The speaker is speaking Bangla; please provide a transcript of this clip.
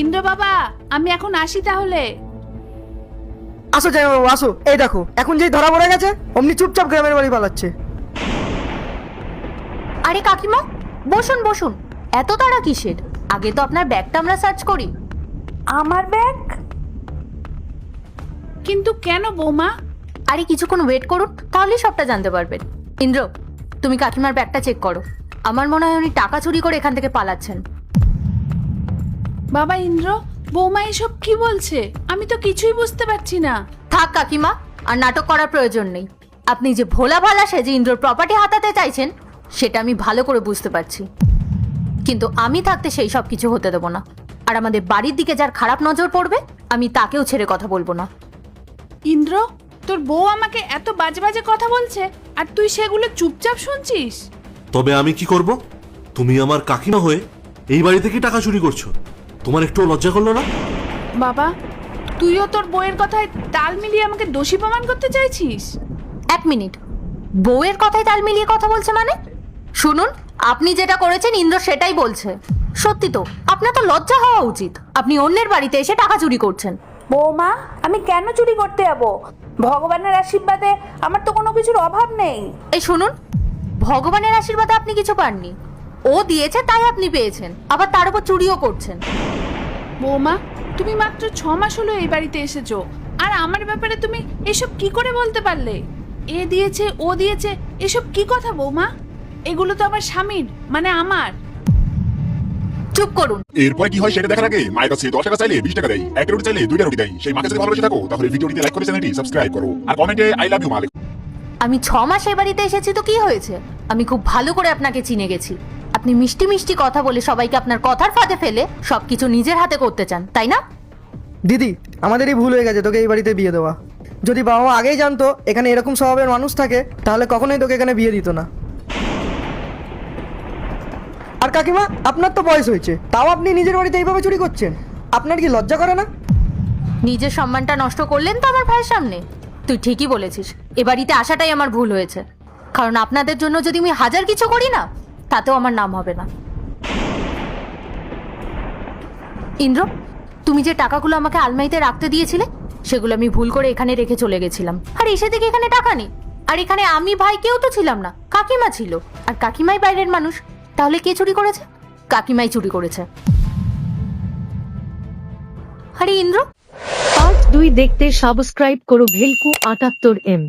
ইন্দ্র বাবা, আমি এখন আসি তাহলে। আসো যাই বাবু আসো, এই দেখো এখন যেই ধরা পড়ে গেছে অমনি চুপচাপ গ্রামের বাড়ি পালাচ্ছে। আরে কাকিমা, বসুন বসুন, এত তাড়া কিসের? আগে তো আপনার ব্যাগটা আমরা সার্চ করি। আমার ব্যাগ? কিন্তু কেন বৌমা? আরে কিছুক্ষণ ওয়েট করুন, তাহলেই সবটা জানতে পারবেন। ইন্দ্র, তুমি কাকিমার ব্যাগটা চেক করো। আমার মনে হয় উনি টাকা চুরি করে এখান থেকে পালাচ্ছেন। বাবা ইন্দ্র, বৌমা এসব কি বলছে? আমি তো কিছুই বুঝতে পারছি না। থাক কাকিমা, আর নাটক করার প্রয়োজন নেই। আপনি যে ভোলা ভালা সেজে ইন্দ্রর প্রপার্টি হাতাতে চাইছেন সেটা আমি ভালো করে বুঝতে পারছি, কিন্তু আমি থাকতে সেই সব কিছু হতে দেবো না। আর আমাদের বাড়ির দিকে যার খারাপ নজর পড়বে আমি তাকেও ছেড়ে কথা বলবো না। ইন্দ্র, তোর বউ আমাকে এত বাজে বাজে কথা বলছে আর তুই সেগুলো চুপচাপ শুনছিস? তবে আমি কি করব? তুমি আমার কাকিমা হয়ে এই বাড়ি থেকে টাকা চুরি করছো, তোমার একটু লজ্জা করলো না? বাবা, তুইও তোর বউয়ের কথায় তাল মিলিয়ে আমাকে দোষী প্রমাণ করতে চাইছিস? এক মিনিট, বউয়ের কথায় তাল মিলিয়ে কথা বলছে মানে? শুনুন, আপনি যেটা করেছেন ইন্দ্র সেটাই বলছে। সত্যি তো, আপনার তো লজ্জা হওয়া উচিত। আপনি অন্যের বাড়িতে এসে টাকা চুরি করছেন। বৌমা, আমি কেন চুরি করতে যাবো? ভগবানের আশীর্বাদে আমার তো কোনো কিছুর অভাব নেই। এই শুনুন, ভগবানের আশীর্বাদে আপনি কিছু পাননি, ও দিয়েছে তাই আপনি পেয়েছেন, আবার তার উপর চুরিও করছেন। বৌমা, তুমি মাত্র 6 মাস হলো এই বাড়িতে এসেছো, আর আমার ব্যাপারে তুমি এসব কি করে বলতে পারলে? এ দিয়েছে ও দিয়েছে, এসব কি কথা বৌমা? এগুলো তো আমার স্বামীর, মানে আমার। চুপ করুন। এরপরে কি হয় সেটা দেখার আগে মায়ের কাছে 10 টাকা চাইলে 20 টাকা দেয়, 1 রুটি চাইলে 2টা রুটি দেয়। সেই মাকে যদি ভালোবেসে থাকো তাহলে ভিডিওটিতে লাইক করে চ্যানেলটি সাবস্ক্রাইব করো আর কমেন্টে আই লাভ ইউ মা লেখো। আমি 6 মাস এই বাড়িতে এসেছি তো কি হয়েছে? আমি খুব ভালো করে আপনাকে চিনে গেছি। আপনি মিষ্টি মিষ্টি কথা বলে সবাইকে আপনার কথার ফাঁদে ফেলে সবকিছু নিজের হাতে করতে চান, তাই না? দিদি, আমাদেরই ভুল হয়ে গেছে তোকে এই বাড়িতে বিয়ে দেওয়া। যদি বাবা মা আগেই জানতো এখানে এরকম স্বভাবের মানুষ থাকে তাহলে কখনোই তোকে এখানে বিয়ে দিত না। আর কাকিমা, আপনার তো বয়স হয়েছে, তাও আপনি নিজের বাড়িতে এইভাবে চুরি করছেন। আপনার কি লজ্জা করে না? নিজের সম্মানটা নষ্ট করলেন তো আমার ভাইয়ের সামনে। তুই ঠিকই বলেছিস, এ বাড়িতে আসাটাই আমার ভুল হয়েছে, কারণ আপনাদের জন্য যদি আমি হাজার কিছু করি না তাতেও আমার নাম হবে না। ইন্দ্র, তুমি যে টাকাগুলো আমাকে আলমারিতে রাখতে দিয়েছিলে সেগুলো আমি ভুল করে এখানে রেখে চলে গেছিলাম, আর এসে দেখি এখানে টাকা নেই। আর এখানে আমি ভাই কেউ তো ছিলাম না, কাকিমা ছিল, আর কাকিমাই বাইরের মানুষ। তাহলে কে চুরি করেছে? কাকিমাই চুরি করেছে। আরে ইন্দ্র, পার্ট 2 দেখতে সাবস্ক্রাইব করো ভেলকু 78M।